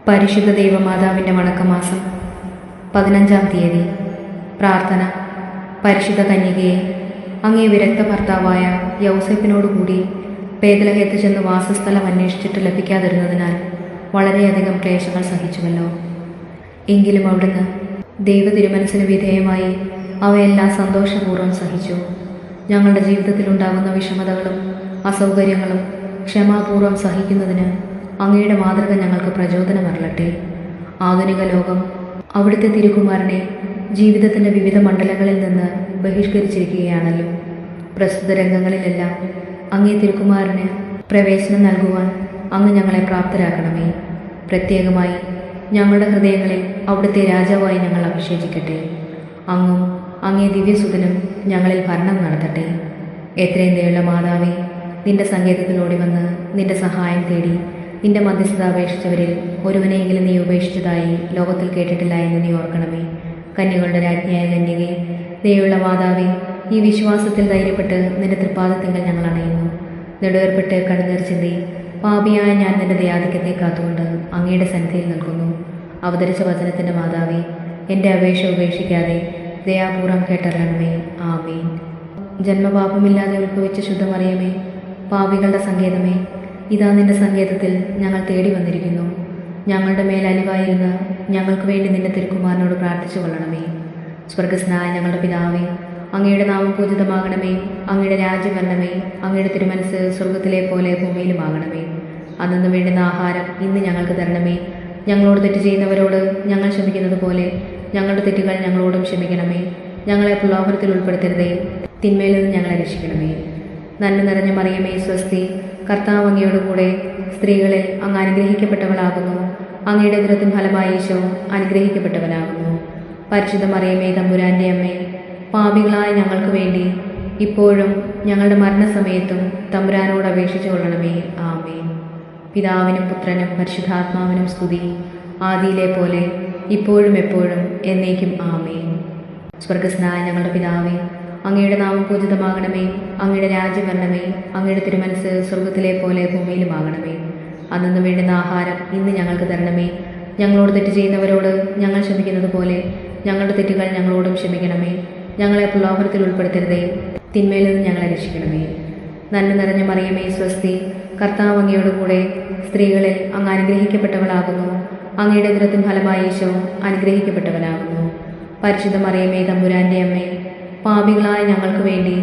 പരിശുദ്ധ ദൈവമാതാവിൻ്റെ വണക്കമാസം 15-ാം തീയതി. പ്രാർത്ഥന. പരിശുദ്ധ കന്യകയെ, അങ്ങേ വിരക്ത ഭർത്താവായ യൗസേപ്പിനോടുകൂടി ബേത്ലഹേത്ത് ചെന്ന് വാസസ്ഥലം അന്വേഷിച്ചിട്ട് ലഭിക്കാതിരുന്നതിനാൽ വളരെയധികം ക്ലേശങ്ങൾ സഹിച്ചുവല്ലോ. എങ്കിലും അവിടുന്ന് ദൈവ തിരുമനസ്സിന് വിധേയമായി അവയെല്ലാം സന്തോഷപൂർവ്വം സഹിച്ചു. ഞങ്ങളുടെ ജീവിതത്തിലുണ്ടാകുന്ന വിഷമതകളും അസൗകര്യങ്ങളും ക്ഷമാപൂർവ്വം സഹിക്കുന്നതിന് അങ്ങയുടെ മാതൃക ഞങ്ങൾക്ക് പ്രചോദനമരളട്ടെ. ആധുനിക ലോകം അവിടുത്തെ തിരുക്കുമാരനെ ജീവിതത്തിൻ്റെ വിവിധ മണ്ഡലങ്ങളിൽ നിന്ന് ബഹിഷ്കരിച്ചിരിക്കുകയാണല്ലോ. പ്രസ്തുത രംഗങ്ങളിലെല്ലാം അങ്ങേ തിരുക്കുമാരന് പ്രവേശനം നൽകുവാൻ അങ്ങ് ഞങ്ങളെ പ്രാപ്തരാക്കണമേ. പ്രത്യേകമായി ഞങ്ങളുടെ ഹൃദയങ്ങളിൽ അവിടുത്തെ രാജാവായി ഞങ്ങൾ അഭിഷേചിക്കട്ടെ. അങ്ങും അങ്ങേ ദിവ്യസുതനും ഞങ്ങളിൽ ഭരണം നടത്തട്ടെ. എത്രയും ദയുള്ള മാതാവേ, നിന്റെ സങ്കേതത്തിലോടി വന്ന് നിന്റെ സഹായം തേടി നിന്റെ മധ്യസ്ഥത അപേക്ഷിച്ചവരിൽ ഒരുവനെയെങ്കിലും നീ ഉപേക്ഷിച്ചതായി ലോകത്തിൽ കേട്ടിട്ടില്ല എന്ന് നീ ഓർക്കണമേ. കന്യകളുടെ രാജ്ഞിയായ കന്യകേ, ദയുള്ള മാതാവേ, ഈ വിശ്വാസത്തിൽ ധൈര്യപ്പെട്ട് നിന്റെ തൃപ്പാദത്തിങ്കൽ ഞങ്ങൾ അണയുന്നു. നെടുവേർപ്പെട്ട് കണ്ണുനീർ ചിന്തി പാപിയായ ഞാൻ നിന്റെ ദയാധിക്യത്തെ കാത്തുകൊണ്ട് അങ്ങയുടെ സന്നിധിയിൽ നിൽക്കുന്നു. അവതരിച്ച വചനത്തിൻ്റെ മാതാവേ, എൻ്റെ അപേക്ഷ ഉപേക്ഷിക്കാതെ ദയാപൂർവം കേട്ടറിയണമേ. ആമേൻ. ജന്മപാപമില്ലാതെ ഉത്ഭവിച്ച ശുദ്ധമറിയമേ, പാപികളുടെ സങ്കേതമേ, ഇതാ നിന്റെ സങ്കേതത്തിൽ ഞങ്ങൾ തേടി വന്നിരിക്കുന്നു. ഞങ്ങളുടെ മേൽ അലിവായിരുന്ന് ഞങ്ങൾക്ക് വേണ്ടി നിന്റെ തിരുക്കുമാരനോട് പ്രാർത്ഥിച്ചു കൊള്ളണമേ. സ്വർഗസ്നായ ഞങ്ങളുടെ പിതാവേ, അങ്ങയുടെ നാമം പൂജിതമാകണമേ. അങ്ങയുടെ രാജ്യം വരണമേ. അങ്ങയുടെ തിരുമനസ് സ്വർഗത്തിലെ പോലെ ഭൂമിയിലുമാകണമേ. അന്നു വേണ്ടുന്ന ആഹാരം ഇന്ന് ഞങ്ങൾക്ക് തരണമേ. ഞങ്ങളോട് തെറ്റ് ചെയ്യുന്നവരോട് ഞങ്ങൾ ക്ഷമിക്കുന്നത് പോലെ ഞങ്ങളുടെ തെറ്റുകൾ ഞങ്ങളോടും ക്ഷമിക്കണമേ. ഞങ്ങളെ പ്രലോഭനത്തിൽ ഉൾപ്പെടുത്തരുതേ, തിന്മയിൽ നിന്ന് ഞങ്ങളെ രക്ഷിക്കണമേ. നന്മ നിറഞ്ഞ മറിയമേ, സ്വസ്തി, കർത്താവ് അങ്ങയോടുകൂടെ സ്ത്രീകളിൽ അങ്ങ് അനുഗ്രഹിക്കപ്പെട്ടവളാകുന്നു. അങ്ങയുടെ ഉദരത്തിൻ ഫലമായി ഈശോ അനുഗ്രഹിക്കപ്പെട്ടവനാകുന്നു. പരിശുദ്ധ മറിയമേ, തമ്പുരാൻ്റെ അമ്മേ, പാപികളായ ഞങ്ങൾക്ക് വേണ്ടി ഇപ്പോഴും ഞങ്ങളുടെ മരണസമയത്തും തമ്പുരാനോട് അപേക്ഷിച്ചു കൊള്ളണമേ. ആമേൻ. പിതാവിനും പുത്രനും പരിശുദ്ധാത്മാവിനും സ്തുതി, ആദിയിലെ പോലെ ഇപ്പോഴും എപ്പോഴും എന്നേക്കും. ആമേൻ. സ്വർഗസ്നായ ഞങ്ങളുടെ പിതാവേ, അങ്ങയുടെ നാമം പൂജിതമാകണമേ. അങ്ങയുടെ രാജ്യം വരണമേ. അങ്ങയുടെ തിരുമനസ് സ്വർഗത്തിലെ പോലെ ഭൂമിയിലുമാകണമേ. അന്നു വേണ്ടുന്ന ആഹാരം ഇന്ന് ഞങ്ങൾക്ക് തരണമേ. ഞങ്ങളോട് തെറ്റ് ചെയ്യുന്നവരോട് ഞങ്ങൾ ക്ഷമിക്കുന്നത് പോലെ ഞങ്ങളുടെ തെറ്റുകൾ ഞങ്ങളോടും ക്ഷമിക്കണമേ. ഞങ്ങളെ പ്രലോഭനത്തിൽ ഉൾപ്പെടുത്തരുതേ, തിന്മയിൽ നിന്ന് ഞങ്ങളെ രക്ഷിക്കണമേ. നന്മ നിറഞ്ഞ മറിയമേ, സ്വസ്തി, കർത്താവ് അങ്ങയോടുകൂടെ സ്ത്രീകളിൽ അങ്ങ് അനുഗ്രഹിക്കപ്പെട്ടവളാകുന്നു. അങ്ങയുടെ ഉദരത്തിൻ ഫലമായി ഈശോ അനുഗ്രഹിക്കപ്പെട്ടവനാകുന്നു. പരിശുദ്ധ മറിയമേ, തമ്പുരാൻ്റെ അമ്മേ, പാപികളായ ഞങ്ങൾക്ക് വേണ്ടി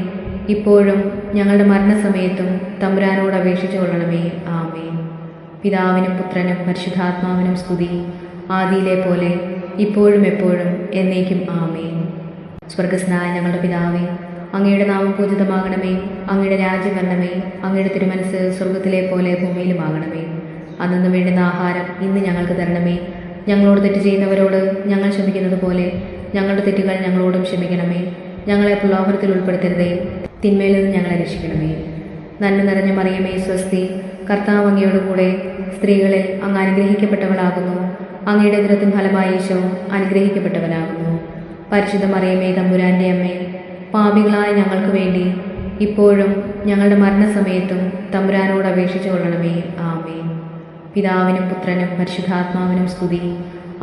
ഇപ്പോഴും ഞങ്ങളുടെ മരണസമയത്തും തമ്പുരാനോട് അപേക്ഷിച്ചു കൊള്ളണമേ. ആമേൻ. പിതാവിനും പുത്രനും പരിശുദ്ധാത്മാവിനും സ്തുതി, ആദിയിലെ പോലെ ഇപ്പോഴും എപ്പോഴും എന്നേക്കും. ആമേൻ. സ്വർഗസ്നായ ഞങ്ങളുടെ പിതാവേ, അങ്ങയുടെ നാമം പൂജിതമാകണമേ. അങ്ങയുടെ രാജ്യം വരണമേ. അങ്ങയുടെ തിരുമനസ് സ്വർഗത്തിലെ പോലെ ഭൂമിയിലുമാകണമേ. അന്നു വേണ്ടുന്ന ആഹാരം ഇന്ന് ഞങ്ങൾക്ക് തരണമേ. ഞങ്ങളോട് തെറ്റ് ചെയ്യുന്നവരോട് ഞങ്ങൾ ക്ഷമിക്കുന്നത് പോലെ ഞങ്ങളുടെ തെറ്റുകൾ ഞങ്ങളോടും ക്ഷമിക്കണമേ. ഞങ്ങളെ പ്രലോഭനത്തിൽ ഉൾപ്പെടുത്തരുതേ, തിന്മയിൽ നിന്ന് ഞങ്ങളെ രക്ഷിക്കണമേ. നന്മ നിറഞ്ഞ മറിയമേ, സ്വസ്തി, കർത്താവ് അങ്ങയോടുകൂടെ സ്ത്രീകളിൽ അങ്ങ് അനുഗ്രഹിക്കപ്പെട്ടവളാകുന്നു. അങ്ങയുടെ ഉദരത്തിൻ ഫലമായി ഈശോ അനുഗ്രഹിക്കപ്പെട്ടവനാകുന്നു. പരിശുദ്ധ മറിയമേ, തമ്പുരാൻ്റെ അമ്മേ, പാപികളായ ഞങ്ങൾക്ക് വേണ്ടി ഇപ്പോഴും ഞങ്ങളുടെ മരണസമയത്തും തമ്പുരാനോട് അപേക്ഷിച്ചു കൊള്ളണമേ. ആമേൻ. പിതാവിനും പുത്രനും പരിശുദ്ധാത്മാവിനും സ്തുതി,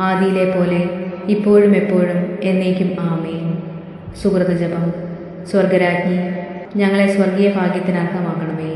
ആദിയിലെ പോലെ ഇപ്പോഴും എപ്പോഴും എന്നേക്കും. ആമേൻ. സുഹൃത ജപം. സ്വർഗരാജ്ഞി, ഞങ്ങളെ സ്വർഗീയ ഭാഗ്യത്തിന് അർഹമാക്കണമേ.